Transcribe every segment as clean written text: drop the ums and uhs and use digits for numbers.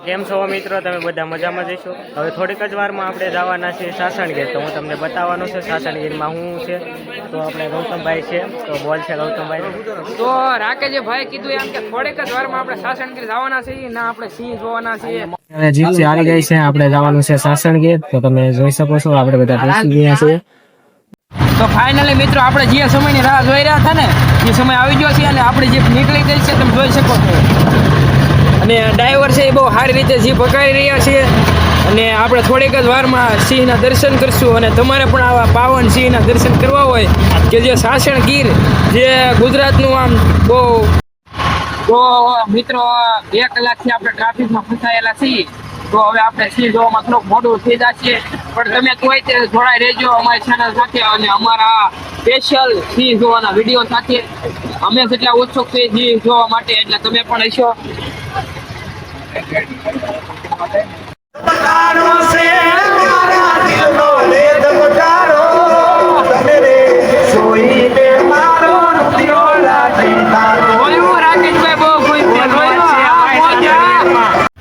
કેમ છો મિત્રો? તમે બધા મજામાં જઈશો? હવે થોડીક જ વારમાં આપણે જવાના છીએ સાસણગીર. તો હું તમને બતાવવાનું છે સાસણગીરમાં શું છે. તો આપણે ગૌતમભાઈ છે, તો બોલ છે ગૌતમભાઈ. તો રાકેશભાઈ કીધું એમ કે થોડીક જ વારમાં આપણે સાસણગીર જવાના છીએ ને આપણે સિંહ જોવાના છીએ. હવે જીપસી આવી ગઈ છે, આપણે જવાનું છે સાસણગીર. તો તમે જોઈ શકો છો આપણે બધા બેસી ગયા છીએ. તો ફાઇનલી મિત્રો આપણે જે સમયની રાહ જોઈ રહ્યા હતા ને એ સમય આવી ગયો છે અને આપણી જીપ નીકળી ગઈ છે, તમે જોઈ શકો છો. અને ડ્રાઈવર છે એ બહુ સારી રીતે જીપ પકડી રહ્યા છે અને આપણે થોડીક જ વારમાં સિંહના દર્શન કરશું. અને તમારે પણ આવા પાવન સિંહના દર્શન કરવા હોય કે જે સાસણગીર જે ગુજરાતનું આમ બહુ, તો મિત્રો 2 કલાકથી આપણે ટ્રાફિકમાં ફસાયેલા છીએ. તો હવે આપણે સિંહ જોવામાં થોડુંક મોડું થઈ જશે, પણ તમે તોય તે જોડાઈ રહેજો અમારી ચેનલ સાથે અને અમારા સ્પેશિયલ સિંહ જોવાના વિડીયો સાથે. અમે જેટલા ઉત્સુક છીએ સિંહ જોવા માટે, એટલે તમે પણ હશો.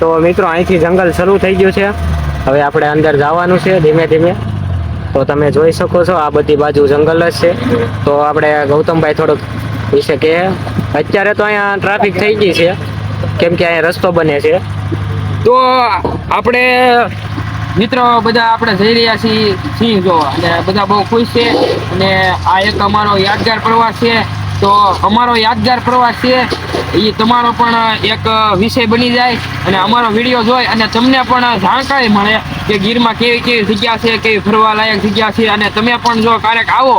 તો મિત્રો અહીંથી જંગલ શરૂ થઈ ગયું છે. હવે આપણે અંદર જવાનું છે ધીમે ધીમે. તો તમે જોઈ શકો છો આ બધી બાજુ જંગલ જ છે. તો આપણે ગૌતમભાઈ થોડુંક વિશે કહે. અત્યારે તો અહીંયા ટ્રાફિક થઈ ગઈ છે કેમ કે અહીંયા રસ્તો બને છે. તો આપણે મિત્રો બધા આપણે જઈ રહ્યા છીએ સિંહ જોવા અને બધા બહુ ખુશ છે. અને આ એક અમારો યાદગાર પ્રવાસ છે. તો અમારો યાદગાર પ્રવાસ છે એ તમારો પણ એક વિષય બની જાય અને અમારો વિડીયો જોઈ અને તમને પણ જાણકારી મળે કે ગીરમાં કેવી કેવી જગ્યા છે, કેવી ફરવા લાયક જગ્યા છે. અને તમે પણ જો ક્યારેક આવો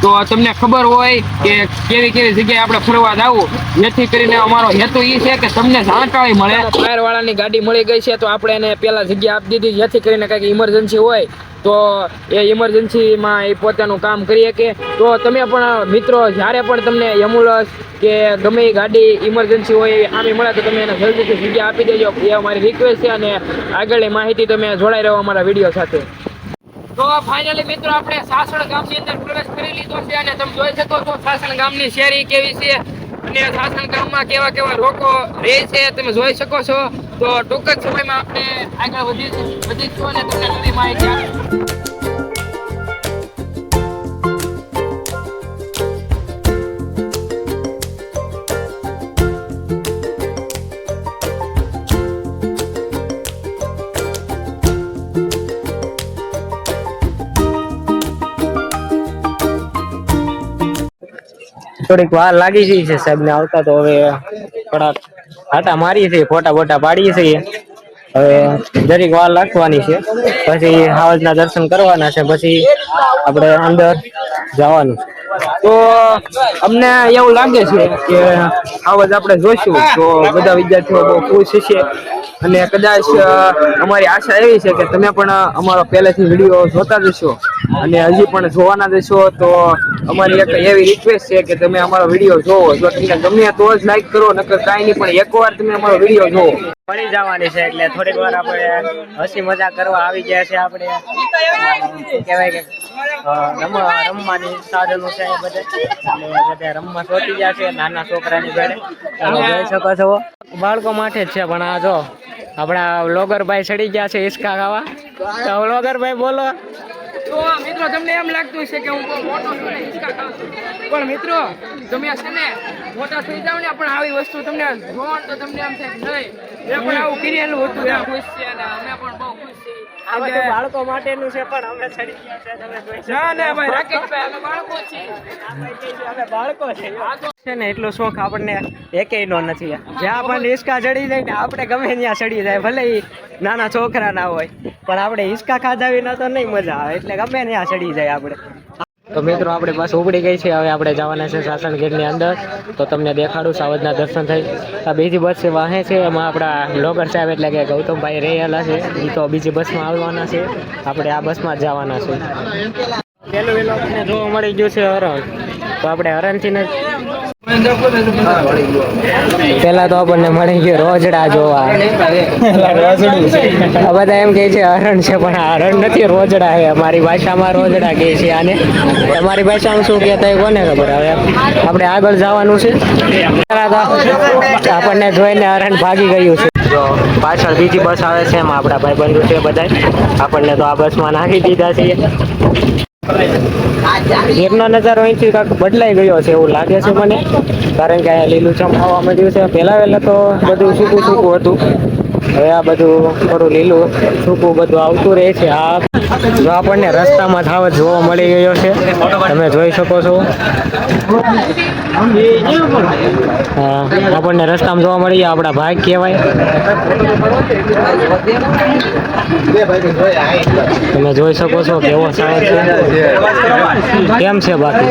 તો તમને ખબર હોય કે કેવી કેવી જગ્યાએ આપણે ફરવા જવું, જેથી કરીને અમારો હેતુ એ છે કે તમને જાણકારી મળે. ફાયર વાળાની ગાડી મળી ગઈ છે તો આપણે એને પેલા જગ્યા આપી દીધી, જેથી કરીને કંઈક ઇમરજન્સી હોય તો એ ઇમરજન્સીમાં એ પોતાનું કામ કરી શકે. તો તમે પણ મિત્રો જ્યારે પણ તમને એમ્બ્યુલન્સ કે ગમે એ ગાડી ઇમરજન્સી હોય આમી મળે તો તમે એને જલ્દીથી જગ્યા આપી દેજો, એ અમારી રિક્વેસ્ટ છે. અને આગળની માહિતી તમે જોડાઈ રહો અમારા વિડીયો સાથે. તો ફાઇનલી મિત્રો આપણે સાસણ ગામની અંદર પ્રવેશ કરી લીધો છે અને તમે જોઈ શકો છો સાસણ ગામની શેરી કેવી છે અને સાસણ ગામમાં કેવા કેવા લોકો રહે છે તમે જોઈ શકો છો. તો ટૂંક જ સમયમાં આપણે આગળ વધીશું અને તમને નવી માહિતી આપીશું. થોડીક વાર લાગી ગઈ છે સાહેબ ને આવતા. તો હવે થોડાક આટા મારીએ છીએ, ફોટા બોટા પાડીએ છીએ. હવે જરીક વાર લાગવાની છે, પછી હાવજના દર્શન કરવાના છે, પછી આપણે અંદર જવાનું. તો અમને એવું લાગે છે કે હાવજ આપણે જોઈશું તો બધા વિદ્યાર્થીઓ બહુ ખુશ છે. અને કદાચ અમારી આશા એવી છે કે તમે પણ અમારો પહેલેથી વિડીયો જોતા જશો અને હજી પણ જોવાના જશો. તો અમારી એક એવી રિક્વેસ્ટ છે કે તમે અમારો વિડીયો જોવો. જો તમને ગમે તો જ લાઈક કરો, નકર કાંઈ નહીં, પણ એકવાર તમે અમારો વિડીયો જોવો. મળી જવાની છે એટલે થોડીક વાર આપણે હસી મજાક કરવા આવી ગયા છે. આપણે કહેવાય કે રમવાની સાધનો છે બધે, બધા રમવા શોધી ગયા છે નાના છોકરાની જોડે. તમે જોઈ શકો છો બાળકો માટે જ છે. પણ આ જો આપણા વ્લોગરભાઈ ચડી ગયા છે હિસકા ખાવા. તો વ્લોગરભાઈ બોલો. તો મિત્રો તમને એમ લાગતું હશે કે હું બહુ મોટો છું ને હિંચકા ખાઉં છું, પણ મિત્રો તમે છે ને મોટા થઈ જાવ ને પણ આવી વસ્તુ તમને જોવો તો તમને એમ થાય કે નહીં મેં પણ આવું કરેલું હતું. એમ ખુશ છે અને અમે પણ બહુ ખુશ છીએ. આ બધું બાળકો માટેનું છે પણ અમે ચડી ગયા છે. તમે જોઈ શકો. ના ના ભાઈ રાકેશભાઈ અમે બાળકો છીએ. અમે બાળકો છે ને એટલો શોખ આપણને એકેય નો નથી. જ્યાં પણ હિંચકા ચડી જાય ને આપણે ગમે ત્યાં ચડી જાય, ભલે એ નાના છોકરા ના હોય, પણ આપણે હિંચકા ખાધા વિના તો નહીં મજા આવે, એટલે ગમે ત્યાં ચડી જાય આપણે. તો મિત્રો આપણે બસ ઉપડી ગઈ છે. હવે આપણે જવાના છે સાસણગીરની અંદર. તો તમને દેખાડું સાવજના દર્શન થઈ. આ બીજી બસ છે વાહે છે, એમાં આપણા બ્લોગર સાહેબ એટલે કે ગૌતમભાઈ રહેલા છે, એ તો બીજી બસમાં આવવાના છે. આપણે આ બસમાં જ જવાના છે. પેલું વેલું આપણને જોવા મળી ગયું છે હરણ. તો આપણે હરણથી પેલા તો આપણને મળી ગયો રોજડા જોવા. બધા એમ કે છે હરણ છે, પણ આ હરણ નથી, રોજડા છે. અમારી ભાષામાં રોજડા કહે છે આને. તમારી ભાષામાં શું કહેતા હોય કોને ખબર. હવે આપણે આગળ જવાનું છે. આપણને જોઈને હરણ ભાગી ગયું છે. જો પાછળ બીજી બસ આવે છે એમાં આપણા ભાઈબંધો છે બધા, આપણને તો આ બસમાં નાખી દીધા છે. ગીરનો નજારો અહીંથી કાંક બદલાઈ ગયો છે એવું લાગે છે મને, કારણ કે અહીંયા લીલુંછમ આવવા માંડ્યું છે. પહેલા તો બધું સૂકું સૂકું હતું, હવે આ બધું થોડું લીલું સૂકું બધું આવતું રહે છે. આ જો આપણને રસ્તામાં ધાવત જોવા મળી ગયો છે, તમે જોઈ શકો છો. આપણને રસ્તામાં જોવા મળી ગયા આપણા ભાગ કહેવાય. તમે જોઈ શકો છો કેવો સાહેબ છે, કેમ છે બાકી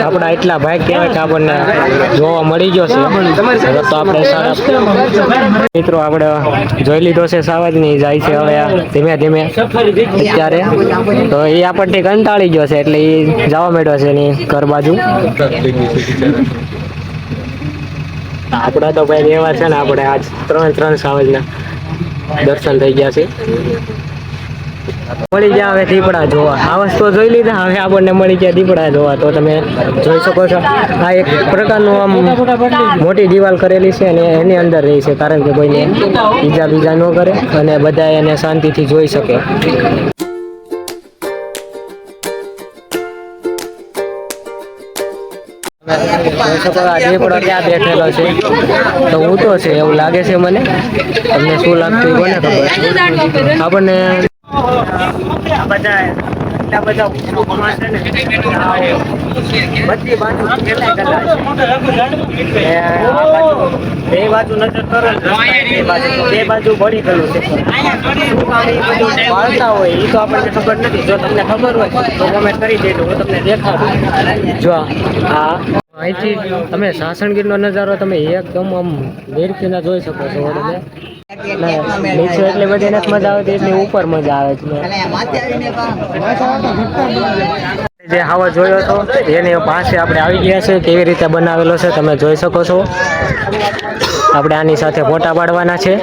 આપણા એટલા ભાગ કહેવાય કે આપણને જોવા મળી ગયો છે. તો આપણે સારા મિત્રો આપણે જોઈ લીધો છે સાવજની જાય છે હવે ધીમે ધીમે અત્યારે. તો એ આપણથી કંટાળી ગયો છે એટલે એ જવા માંડ્યો છે એની ઘર બાજુ. આપણા તો ભાઈ એવા છે ને, આપણે આજ ત્રણ સાવજના દર્શન થઈ ગયા છે. મળી ગયા હવે દીપડા જોવા. આ વસ્તુ જોઈ લીધા, હવે આપણને મળી ગયા દીપડા જોવા. તો તમે જોઈ શકો છો આ એક પ્રકારનું આમ મોટી દિવાલ કરેલી છે અને એની અંદર રહી છે, કારણ કે કોઈને ઈજા બીજા ન કરે અને બધા એને શાંતિથી જોઈ શકે. દીપડો ક્યાં બેઠેલો છે તો ઊંટો છે એવું લાગે છે મને. તમને શું લાગતું કોને ખબર. આપણને બધી બાજુ બે બાજુ નજર કરો, બે બાજુ બળી ગયેલું છે. વાળતા હોય એ તો આપણને ખબર નથી. જો તમને ખબર હોય તો કોમેન્ટ કરી દેજો, હું તમને દેખાડું. જો આ અહીંથી તમે સાસણગીરનો નજારો તમે એકદમ આમ નિરખીને જોઈ શકો છો. તમે નીચે એટલી બધી નથી મજા આવે એટલી ઉપર મજા આવે છે. જે હાવો જોયો હતો એની પાસે આપણે આવી ગયા છે, કેવી રીતે બનાવેલો છે તમે જોઈ શકો છો. આપણે આની સાથે ફોટા પાડવાના છે.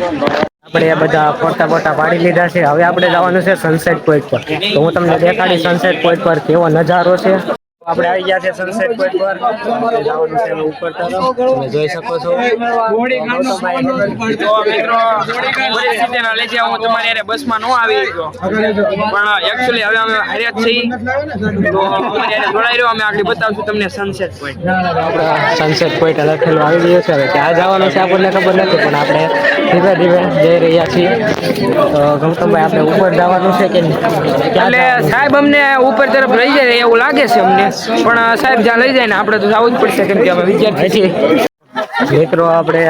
આપણે બધા ફોટા પાડી લીધા છે. હવે આપણે જવાનું છે સનસેટ પોઈન્ટ પર. તો હું તમને દેખાડી સનસેટ પોઈન્ટ પર કેવો નજારો છે. આપણે આવી ગયા છે સનસેટ પોઈન્ટ પર, જવાનું છે ઉપર તરફ. તમે જોઈ શકો છો. બસમાં નો આવી ગયો પણ એકચ્યુઅલી હવે અમે હાર્યા જ છીએ, તો અમારે જોડાઈ રહ્યો. અમે આગળ બતાવશું તમને સનસેટ પોઈન્ટ. સનસેટ પોઈન્ટ લખેલું આવી ગયું છે. હવે ક્યાં જવાનું છે આપણને ખબર નથી, પણ આપણે ધીમે ધીમે જઈ રહ્યા છીએ. તો ગૌતમભાઈ આપણે ઉપર જવાનું છે કે એટલે સાહેબ અમને ઉપર તરફ લઈ જાય એવું લાગે છે અમને, પણ સાહેબ જ્યાં લઈ જાય ને આપણે તો જવું જ પડશે, કેમ કે અમે વિદ્યાર્થી છીએ. મિત્રો આપણે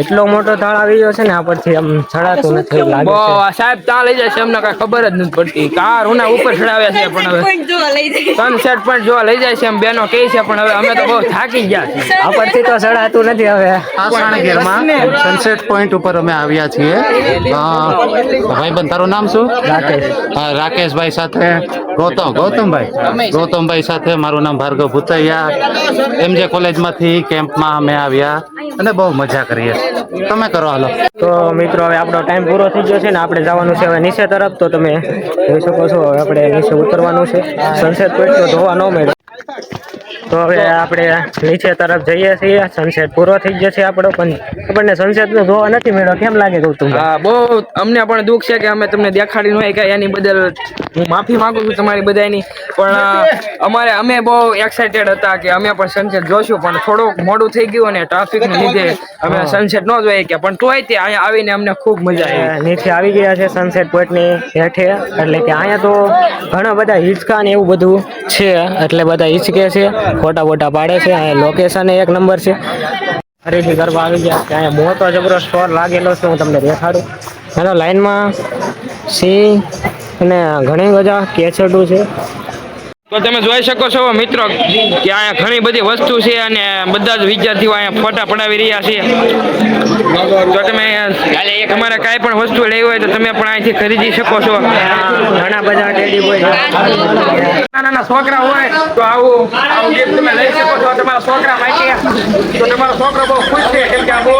એટલો મોટો તાળ આવી ગયો છે ને, આ પરથી આમ ચડાતું નથી એવું લાગે છે. સાહેબ ત્યાં લઈ જાય છે અમને કઈ ખબર જ નથી પડતી. કાર ઉના ઉપર ચડાવ્યા છે પણ હવે સનસેટ પોઈન્ટ જોવા લઈ જાય છે એમ બેનો કહે છે, પણ હવે અમે તો બહુ થાકી ગયા છીએ. આ પરથી તો ચડાતું નથી. હવે સાસણગીરમાં સનસેટ પોઈન્ટ ઉપર અમે આવ્યા છીએ. ભાઈબંધ તારું નામ શું? રાકેશ. રાકેશભાઈ સાથે ગૌતમભાઈ સાથે. મારું નામ ભાર્ગવ ભૂતૈયા. MJ કોલેજમાંથી કેમ્પમાં અમે આવ્યા અને બહુ મજા કરીએ. તમે કરો હાલો. તો મિત્રો હવે આપણો ટાઈમ પૂરો થઈ ગયો છે ને, આપણે જવાનું છે હવે નીચે તરફ. તો તમે જોઈ શકો છો હવે આપણે નીચે ઉતરવાનું છે. સનસેટ પોઈન્ટ તો જોવા ન મળ્યો. તો હવે આપણે નીચે તરફ જઈએ છીએ. સનસેટ પૂરો થઈ જશે આપણો, પણ આપણને સનસેટ નો જોવા નથી મળ્યો. કેમ લાગે ગૌતમ? હા, બહુ અમને પણ દુઃખ છે કે અમે તમને દેખાડી ન હોય કે એની બદલ હું માફી માંગુ છું તમારી બધાની. પણ અમે બહુ એક્સાઇટેડ હતા કે અમે પણ સનસેટ જોશું, પણ થોડુંક મોડું થઈ ગયું અને ટ્રાફિકને લીધે અમે સનસેટ ન જોઈ ગયા. પણ તોય તે અહીંયા આવીને અમને ખૂબ મજા આવી. નીચે આવી ગયા છે સનસેટ પોઈન્ટની હેઠે, એટલે કે અહીંયા તો ઘણા બધા હિંચકા ને એવું બધું છે, એટલે બધા હિંચકે છે, ફોટા પાડે છે. અહીંયા લોકેશન એક નંબર છે. ખરીદી કરવા આવી ગયા છે. અહીંયા મોટો જબરો સ્ટોર લાગેલો છે, હું તમને દેખાડું. એનો લાઈનમાં સિંહ અને ઘણી બધા કેસેટો છે. તો તમે જોઈ શકો છો મિત્રો કે અહીંયા ઘણી બધી વસ્તુ છે અને બધા જ વિદ્યાર્થીઓ અહીંયા ફોટા પડાવી રહ્યા છે. જો તમે તમારે કાંઈ પણ વસ્તુ લેવી હોય તો તમે પણ અહીંથી ખરીદી શકો છો. ઘણા બધા ટેડી બોય છે. નાના છોકરા હોય તો આવું આવું ગીત તમે લઈ શકો છો તમારા છોકરા માટે. તો તમારો છોકરો બહુ ખુશ છે કેમ કે આ બહુ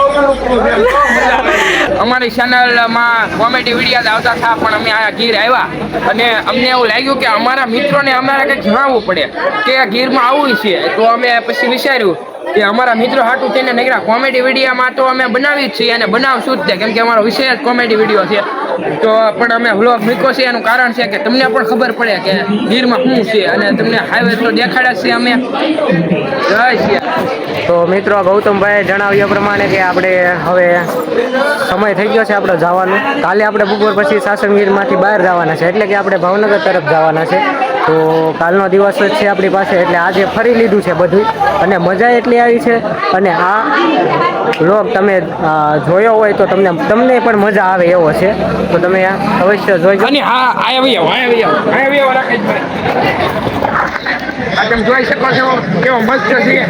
મજા આવે. અમારી ચેનલમાં કોમેડી વિડીયો આવતા હતા પણ અમે આ ગીર આવ્યા અને અમને એવું લાગ્યું કે અમારા મિત્રોને અમારે કંઈક જણાવવું પડે કે આ ગીરમાં આવું છે. તો અમે પછી વિચાર્યું કે અમારા મિત્રો હાટું થઈને નીકળ્યા. કોમેડી વિડીયોમાં તો અમે બનાવી જ છીએ અને બનાવશું જ તે કેમ કે અમારો વિષય જ કોમેડી વિડીયો છે. તો પણ અમે વ્લોગ મૂક્યો છે એનું કારણ છે કે તમને પણ ખબર પડે કે ગીરમાં શું છે અને તમને હાઈવે તો દેખાડ્યા છે અમે. જય છીએ. તો મિત્રો ગૌતમભાઈ જણાવ્યા પ્રમાણે કે આપણે હવે સમય થઈ ગયો છે આપણો જવાનો. કાલે આપણે બપોર પછી સાસણગીરમાંથી બહાર જવાના છે એટલે કે આપણે ભાવનગર તરફ જવાના છે. તો કાલનો દિવસ જ છે આપણી પાસે એટલે આજે ફરી લીધું છે બધું અને મજા એટલી આવી છે. અને આ વ્લોગ તમે જોયો હોય તો તમને પણ મજા આવે એવો છે. તો તમે અવશ્ય જોઈજો. અને હા આયા રાકેશભાઈ આ તમે જોઈ શકો છો કેવો મસ્ત છે.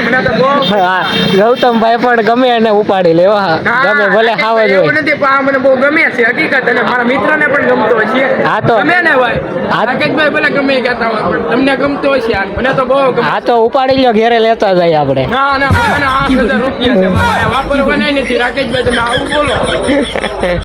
મને તો બહુ હા, ગૌતમભાઈ પણ ગમે એને ઉપાડી લેવો. હા, ગમે ભલે ખાવા એવું જોઈએ. નથી પણ આ મને બહુ ગમે છે હકીકત અને મારા મિત્રને પણ ગમતો છે. હા તો ગમે ને ભાઈ રાકેશભાઈ ભલે ગમે એ કહેતા હોય પણ તમને ગમતો હશે આ. મને તો બહુ ગમે. હા તો ઉપાડી લો, ઘેરે લેતા જઈએ આપણે. ના મને 8,000 રૂપિયા છે મારે વાપરવાના નથી. રાકેશભાઈ તમે આવું બોલો.